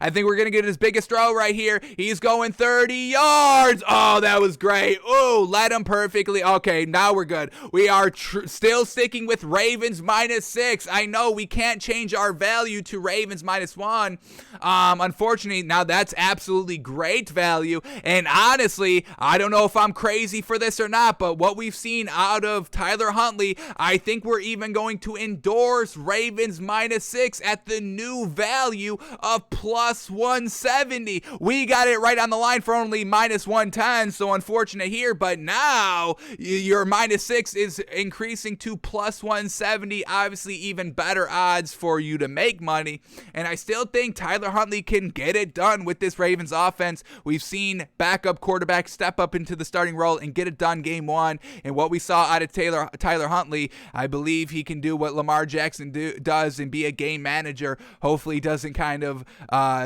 I think we're going to get his biggest throw right here. He's going 30 yards. Oh, that was great. Oh, let him perfectly. Okay, now we're good. We are still sticking with Ravens -6. I know we can't change our value to Ravens -1. Unfortunately, now that's absolutely great value. And honestly, I don't know if I'm crazy for this or not, but what we've seen out of Tyler Huntley, I think we're even going to endorse Ravens -6 at the new value of +170. We got it right on the line for only -110, so unfortunate here, but now your -6 is increasing to +170. Obviously, even better odds for you to make money. And I still think Tyler Huntley can get it done with this Ravens offense. We've seen backup quarterbacks step up into the starting role and get it done game one. And what we saw out of Tyler Huntley, I believe he can do what Lamar Jackson does and be a game manager. Hopefully, he doesn't kind of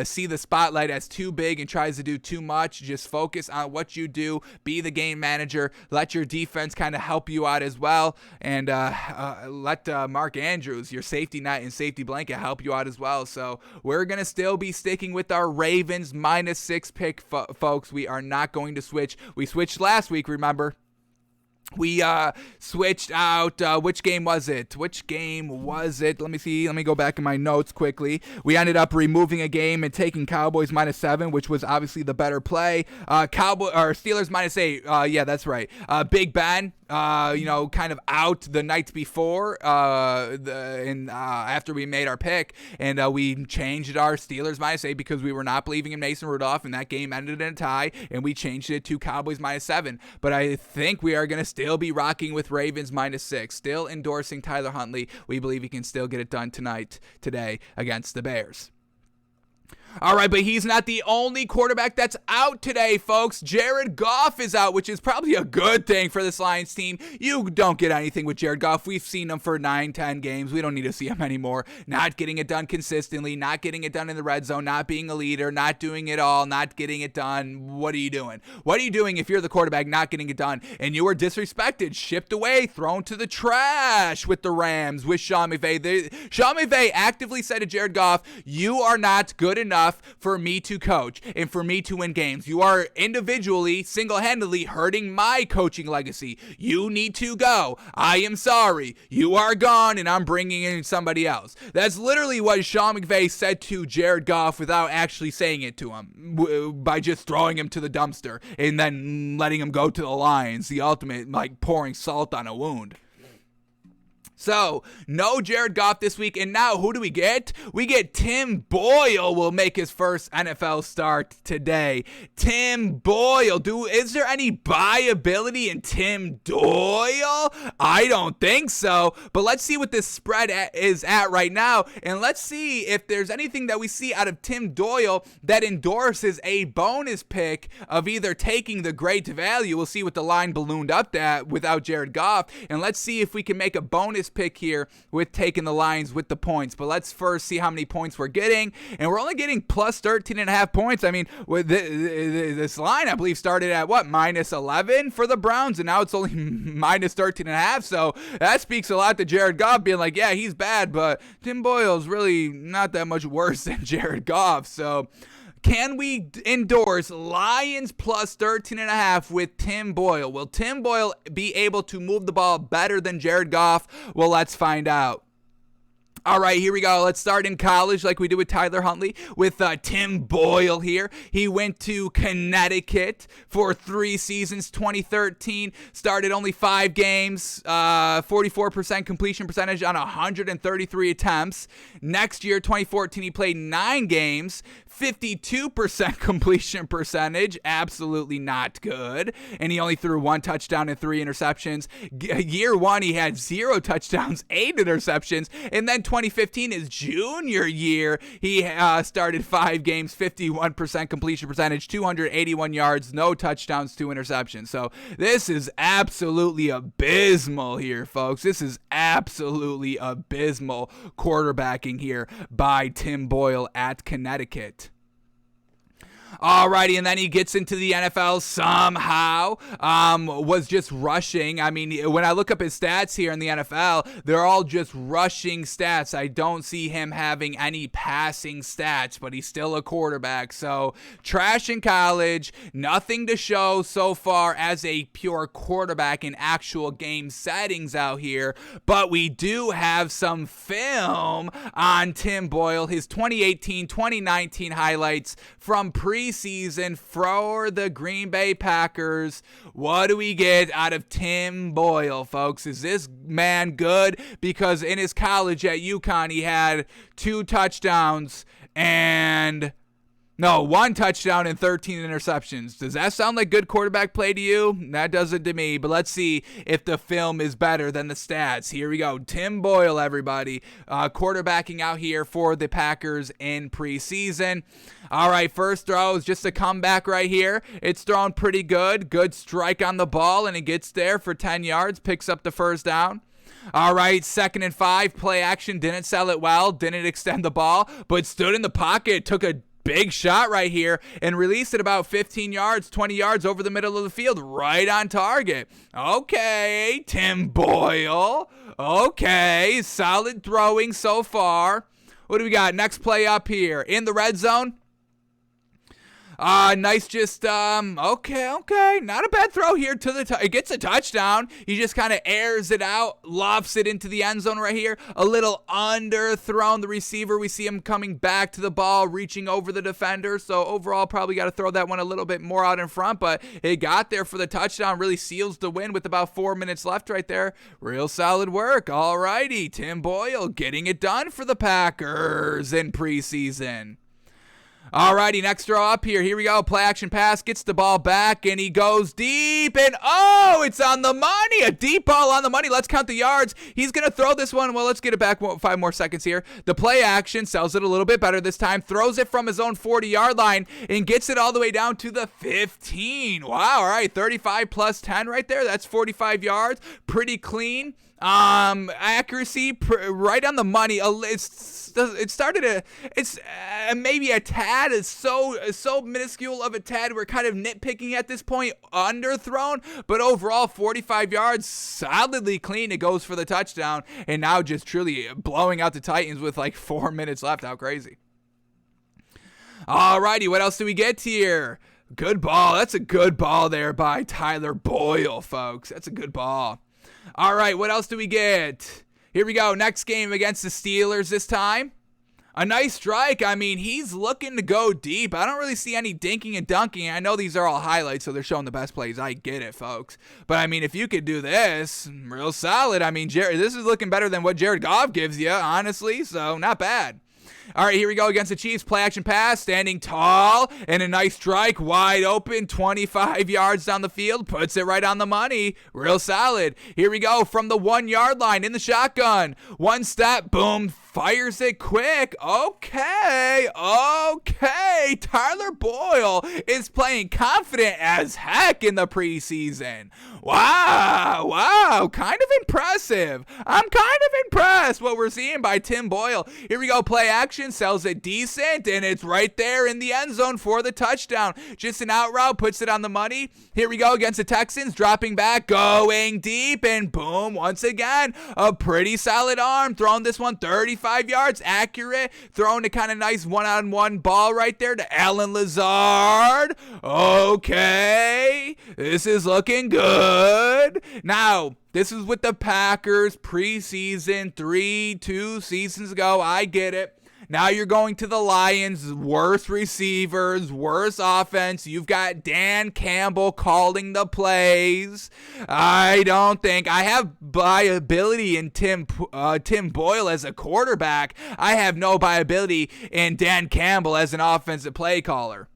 see the spotlight as too big and tries to do too much. Just focus on what you do. Be the game manager. Let your defense kind of help you out as well. And let Mark Andrews, your safety net and safety blanket, help you out as well. So we're going to still be sticking with our Ravens -6 pick, folks. We are not going to switch. We switched last week, remember? We switched out, which game was it? Let me see. Let me go back in my notes quickly. We ended up removing a game and taking Cowboys -7, which was obviously the better play. Steelers -8. Yeah, that's right. Big Ben, kind of out the night before, after we made our pick, and we changed our Steelers -8 because we were not believing in Mason Rudolph, and that game ended in a tie, and we changed it to Cowboys -7. But I think we are going to still be rocking with Ravens -6, still endorsing Tyler Huntley. We believe he can still get it done today against the Bears. All right, but he's not the only quarterback that's out today, folks. Jared Goff is out, which is probably a good thing for this Lions team. You don't get anything with Jared Goff. We've seen him for 9-10 games. We don't need to see him anymore. Not getting it done consistently, not getting it done in the red zone, not being a leader, not doing it all, not getting it done. What are you doing? What are you doing if you're the quarterback not getting it done and you were disrespected, shipped away, thrown to the trash with the Rams, with Sean McVay? Sean McVay actively said to Jared Goff, you are not good enough for me to coach and for me to win games. You are individually, single-handedly hurting my coaching legacy. You need to go. I am sorry. You are gone, and I'm bringing in somebody else. That's literally what Sean McVay said to Jared Goff without actually saying it to him, by just throwing him to the dumpster and then letting him go to the Lions, the ultimate, like pouring salt on a wound. So, no Jared Goff this week, and now who do we get? We get Tim Boyle will make his first NFL start today. Tim Boyle. Is there any buyability in Tim Doyle? I don't think so, but let's see what this spread is at right now, and let's see if there's anything that we see out of Tim Doyle that endorses a bonus pick of either taking the great value. We'll see what the line ballooned up at without Jared Goff, and let's see if we can make a bonus pick here with taking the Lions with the points. But let's first see how many points we're getting, and we're only getting plus 13.5 points. I mean, with this line, I believe, started at what, -11 for the Browns, and now it's only -13.5. So that speaks a lot to Jared Goff being like, yeah, he's bad, but Tim Boyle's really not that much worse than Jared Goff. So can we endorse Lions plus 13.5 with Tim Boyle? Will Tim Boyle be able to move the ball better than Jared Goff? Well, let's find out. All right, here we go. Let's start in college like we did with Tyler Huntley with Tim Boyle here. He went to Connecticut for 3 seasons, 2013. Started only 5 games, 44% completion percentage on 133 attempts. Next year, 2014, he played 9 games, 52% completion percentage. Absolutely not good. And he only threw 1 touchdown and 3 interceptions. Year 1, he had 0 touchdowns, 8 interceptions. And then 2015, his junior year, he started 5 games, 51% completion percentage, 281 yards, no touchdowns, 2 interceptions. So this is absolutely abysmal here, folks. This is absolutely abysmal quarterbacking here by Tim Boyle at Connecticut. Alrighty, and then he gets into the NFL somehow, was just rushing. I mean, when I look up his stats here in the NFL, they're all just rushing stats. I don't see him having any passing stats, but he's still a quarterback. So, trash in college, nothing to show so far as a pure quarterback in actual game settings out here, but we do have some film on Tim Boyle, his 2018-2019 highlights from preseason for the Green Bay Packers. What do we get out of Tim Boyle, folks? Is this man good? Because in his college at UConn, he had 2 touchdowns and... No, 1 touchdown and 13 interceptions. Does that sound like good quarterback play to you? That doesn't to me, but let's see if the film is better than the stats. Here we go. Tim Boyle, everybody, quarterbacking out here for the Packers in preseason. All right, first throw is just a comeback right here. It's thrown pretty good. Good strike on the ball, and it gets there for 10 yards, picks up the first down. All right, 2nd and 5, play action, didn't sell it well, didn't extend the ball, but stood in the pocket, took a big shot right here and released it about 15 yards, 20 yards over the middle of the field, right on target. Okay, Tim Boyle. Okay, solid throwing so far. What do we got? Next play up here in the red zone. Nice, just, okay. Not a bad throw here to the, it gets a touchdown. He just kind of airs it out, lofts it into the end zone right here. A little underthrown the receiver. We see him coming back to the ball, reaching over the defender. So overall, probably got to throw that one a little bit more out in front, but it got there for the touchdown. Really seals the win with about 4 minutes left right there. Real solid work. All righty, Tim Boyle getting it done for the Packers in preseason. Alrighty, next throw up here. Here we go. Play action pass. Gets the ball back, and he goes deep. And, oh, it's on the money. A deep ball on the money. Let's count the yards. He's going to throw this one. Well, let's get it back 5 more seconds here. The play action sells it a little bit better this time. Throws it from his own 40-yard line and gets it all the way down to the 15. Wow, all right. 35 plus 10 right there. That's 45 yards. Pretty clean. Accuracy right on the money. It's maybe a tad. It's so minuscule of a tad. We're kind of nitpicking at this point. Underthrown, but overall 45 yards, solidly clean. It goes for the touchdown, and now just truly blowing out the Titans with like 4 minutes left. How crazy! Alrighty, what else do we get here? Good ball. That's a good ball there by Tyler Boyle, folks. That's a good ball. All right, what else do we get? Here we go. Next game against the Steelers this time. A nice strike. I mean, he's looking to go deep. I don't really see any dinking and dunking. I know these are all highlights, so they're showing the best plays. I get it, folks. But, I mean, if you could do this, real solid. I mean, this is looking better than what Jared Goff gives you, honestly, so not bad. All right, here we go against the Chiefs. Play action pass, standing tall, and a nice strike, wide open, 25 yards down the field, puts it right on the money. Real solid. Here we go from the 1-yard line in the shotgun. One step, boom, fires it quick. Okay. Tyler Boyle is playing confident as heck in the preseason. Wow. Kind of impressive. I'm kind of impressed what we're seeing by Tim Boyle. Here we go. Play action, sells it decent, and it's right there in the end zone for the touchdown. Just an out route, puts it on the money. Here we go against the Texans, dropping back, going deep, and boom, once again, a pretty solid arm. Throwing this one 35 yards, accurate. Throwing a kind of nice one-on-one ball right there to Allen Lazard. Okay, this is looking good. Now, This is with the Packers preseason 2 seasons ago. I get it. Now you're going to the Lions, worse receivers, worse offense. You've got Dan Campbell calling the plays. I don't think I have viability in Tim Boyle as a quarterback. I have no viability in Dan Campbell as an offensive play caller.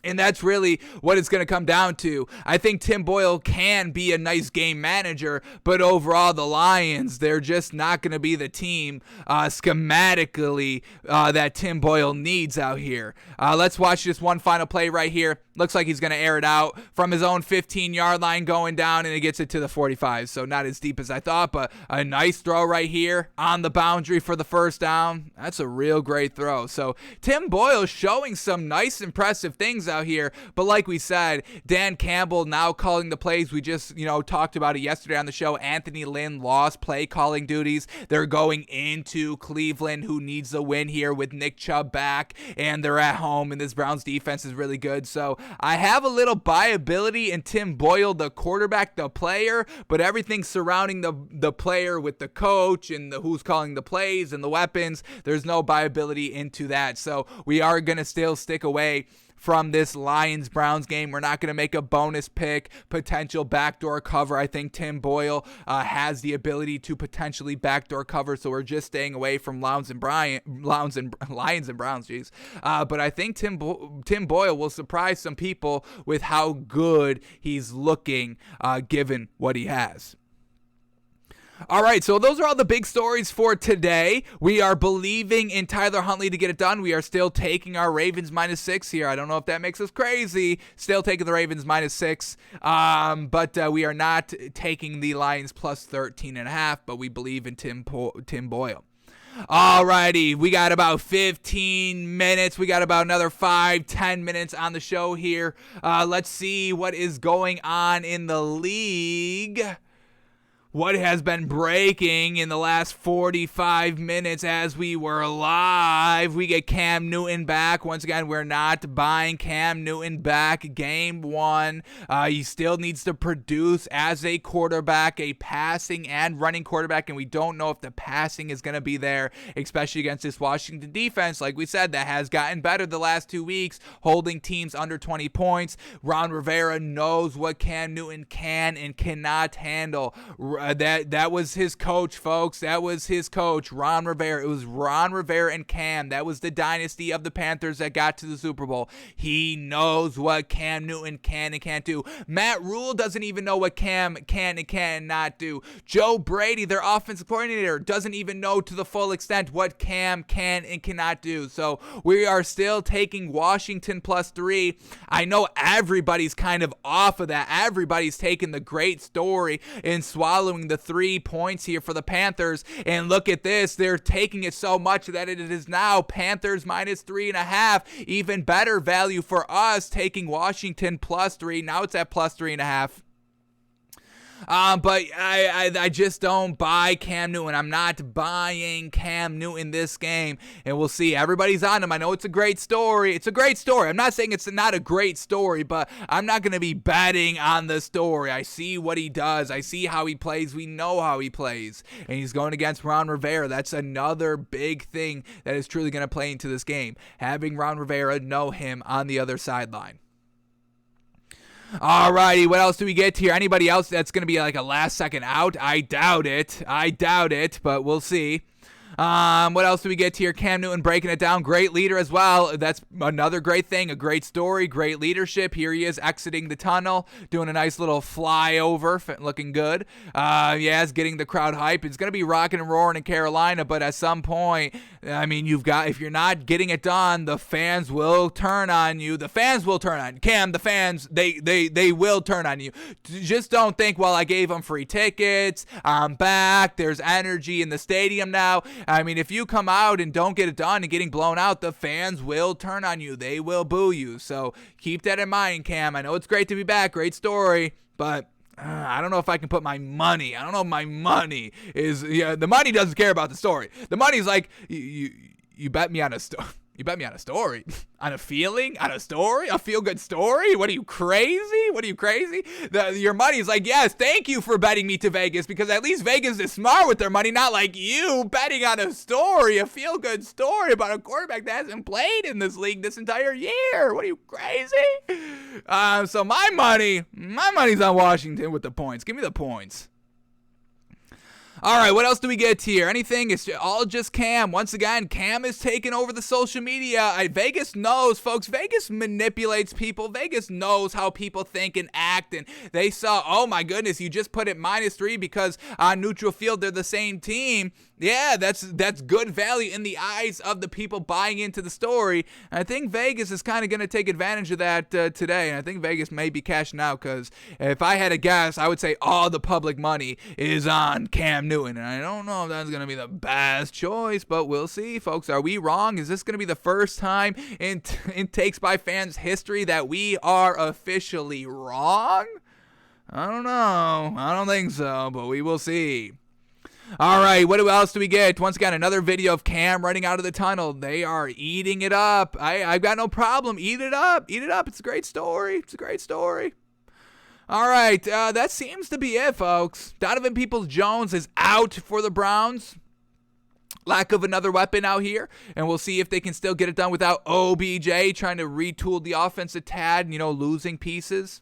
And that's really what it's going to come down to. I think Tim Boyle can be a nice game manager, but overall the Lions, they're just not going to be the team schematically that Tim Boyle needs out here. Let's watch this one final play right here. Looks like he's going to air it out from his own 15-yard line going down, and it gets it to the 45. So not as deep as I thought, but a nice throw right here on the boundary for the first down. That's a real great throw. So Tim Boyle showing some nice, impressive things out here. But like we said, Dan Campbell now calling the plays. We just, talked about it yesterday on the show. Anthony Lynn lost play calling duties. They're going into Cleveland, who needs a win here with Nick Chubb back, and they're at home, and this Browns defense is really good. So I have a little viability in Tim Boyle, the quarterback, the player, but everything surrounding the player with the coach and who's calling the plays and the weapons, there's no viability into that. So we are going to still stick away from this Lions-Browns game. We're not going to make a bonus pick, potential backdoor cover. I think Tim Boyle has the ability to potentially backdoor cover, so we're just staying away from Lions and Browns. Jeez. But I think Tim Boyle will surprise some people with how good he's looking, given what he has. All right, so those are all the big stories for today. We are believing in Tyler Huntley to get it done. We are still taking our Ravens -6 here. I don't know if that makes us crazy. Still taking the Ravens -6, but we are not taking the Lions +13.5, but we believe in Tim Boyle. Alrighty, we got about 15 minutes. We got about another 5-10 minutes on the show here. Let's see what is going on in the league. What has been breaking in the last 45 minutes as we were live. We get Cam Newton back. Once again, we're not buying Cam Newton back. Game 1. He still needs to produce as a quarterback, a passing and running quarterback, and we don't know if the passing is going to be there, especially against this Washington defense. Like we said, that has gotten better the last 2 weeks, holding teams under 20 points. Ron Rivera knows what Cam Newton can and cannot handle. That was his coach, folks. That was his coach, Ron Rivera. It was Ron Rivera and Cam. That was the dynasty of the Panthers that got to the Super Bowl. He knows what Cam Newton can and can't do. Matt Rule doesn't even know what Cam can and cannot do. Joe Brady, their offensive coordinator, doesn't even know to the full extent what Cam can and cannot do. So we are still taking Washington +3. I know everybody's kind of off of that. Everybody's taking the great story and swallowing the 3 points here for the Panthers, and look at this, they're taking it so much that it is now Panthers -3.5, even better value for us taking Washington +3. Now it's at +3.5. But I just don't buy Cam Newton. I'm not buying Cam Newton this game, and we'll see. Everybody's on him. I know it's a great story. It's a great story. I'm not saying it's not a great story, but I'm not going to be betting on the story. I see what he does. I see how he plays. We know how he plays, and he's going against Ron Rivera. That's another big thing that is truly going to play into this game, having Ron Rivera know him on the other sideline. Alrighty, what else do we get here? Anybody else that's going to be like a last second out? I doubt it, but we'll see. What else do we get here? Cam Newton breaking it down. Great leader as well. That's another great thing. A great story. Great leadership. Here he is exiting the tunnel, doing a nice little flyover, looking good. It's getting the crowd hype. It's going to be rocking and roaring in Carolina, but at some point, I mean, if you're not getting it done, the fans will turn on you. The fans will turn on you. Cam, the fans, they will turn on you. Just don't think, well, I gave them free tickets. I'm back. There's energy in the stadium now. I mean, if you come out and don't get it done and getting blown out, the fans will turn on you. They will boo you. So keep that in mind, Cam. I know it's great to be back. Great story. But I don't know if I can put my money. I don't know if my money is... Yeah, the money doesn't care about the story. The money's like, you bet me on a story. You bet me on a story, on a feeling, on a story, a feel-good story. What are you, crazy? What are you, crazy? Your money's like, yes, thank you for betting me to Vegas, because at least Vegas is smart with their money, not like you betting on a story, a feel-good story about a quarterback that hasn't played in this league this entire year. What are you, crazy? So my money's on Washington with the points. Give me the points. All right, what else do we get here? Anything? It's all just Cam. Once again, Cam is taking over the social media. Vegas knows, folks. Vegas manipulates people. Vegas knows how people think and act. And they saw, oh my goodness, you just put it -3 because on neutral field they're the same team. Yeah, that's good value in the eyes of the people buying into the story. I think Vegas is kind of going to take advantage of that today. And I think Vegas may be cashing out, because if I had to guess, I would say all the public money is on Cam Newton. And I don't know if that's going to be the best choice, but we'll see, folks. Are we wrong? Is this going to be the first time in Takes by Fans history that we are officially wrong? I don't know. I don't think so, but we will see. All right, what else do we get? Once again, another video of Cam running out of the tunnel. They are eating it up. I've got no problem. Eat it up. Eat it up. It's a great story. It's a great story. All right, that seems to be it, folks. Donovan Peoples-Jones is out for the Browns. Lack of another weapon out here, and we'll see if they can still get it done without OBJ trying to retool the offense a tad, losing pieces.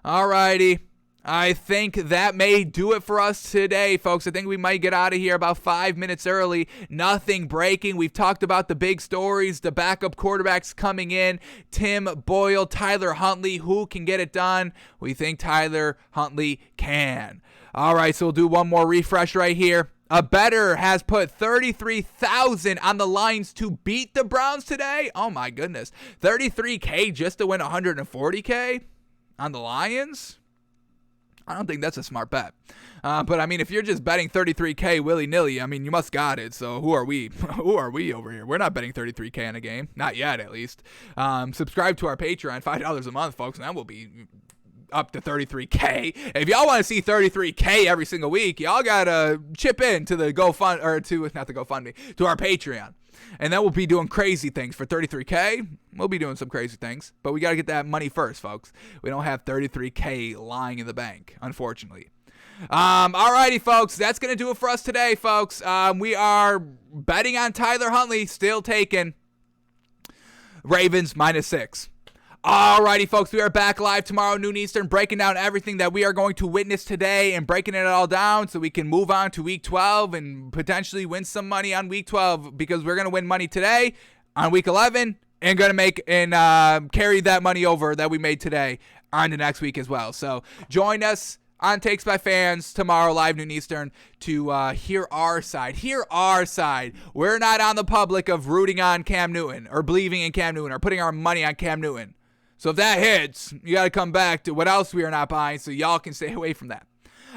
All righty. I think that may do it for us today, folks. I think we might get out of here about 5 minutes early. Nothing breaking. We've talked about the big stories, the backup quarterbacks coming in, Tim, Boyle, Tyler Huntley. Who can get it done? We think Tyler Huntley can. All right, so we'll do one more refresh right here. A bettor has put $33,000 on the Lions to beat the Browns today. Oh, my goodness. $33K just to win $140K on the Lions? I don't think that's a smart bet. But, I mean, if you're just betting $33K willy-nilly, I mean, you must got it. So who are we? Who are we over here? We're not betting $33K on a game. Not yet, at least. Subscribe to our Patreon, $5 a month, folks, and that will be up to $33K. If y'all want to see $33K every single week, y'all got to chip in to the GoFund, or not the GoFundMe, to our Patreon. And then we'll be doing crazy things for $33K. We'll be doing some crazy things. But we got to get that money first, folks. We don't have $33K lying in the bank, unfortunately. Alrighty, folks. That's going to do it for us today, folks. We are betting on Tyler Huntley, still taking Ravens -6. Alrighty, folks, we are back live tomorrow, noon Eastern, breaking down everything that we are going to witness today and breaking it all down so we can move on to Week 12 and potentially win some money on Week 12, because we're going to win money today on Week 11 and going to make and carry that money over that we made today on the next week as well. So join us on Takes by Fans tomorrow, live noon Eastern, to hear our side. Hear our side. We're not on the public of rooting on Cam Newton or believing in Cam Newton or putting our money on Cam Newton. So if that hits, you got to come back to what else we are not buying so y'all can stay away from that.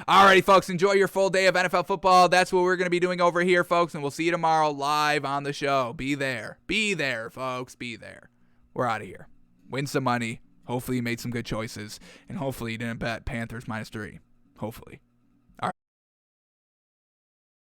Alrighty, folks, enjoy your full day of NFL football. That's what we're going to be doing over here, folks, and we'll see you tomorrow live on the show. Be there. Be there, folks. Be there. We're out of here. Win some money. Hopefully you made some good choices, and hopefully you didn't bet Panthers -3. Hopefully.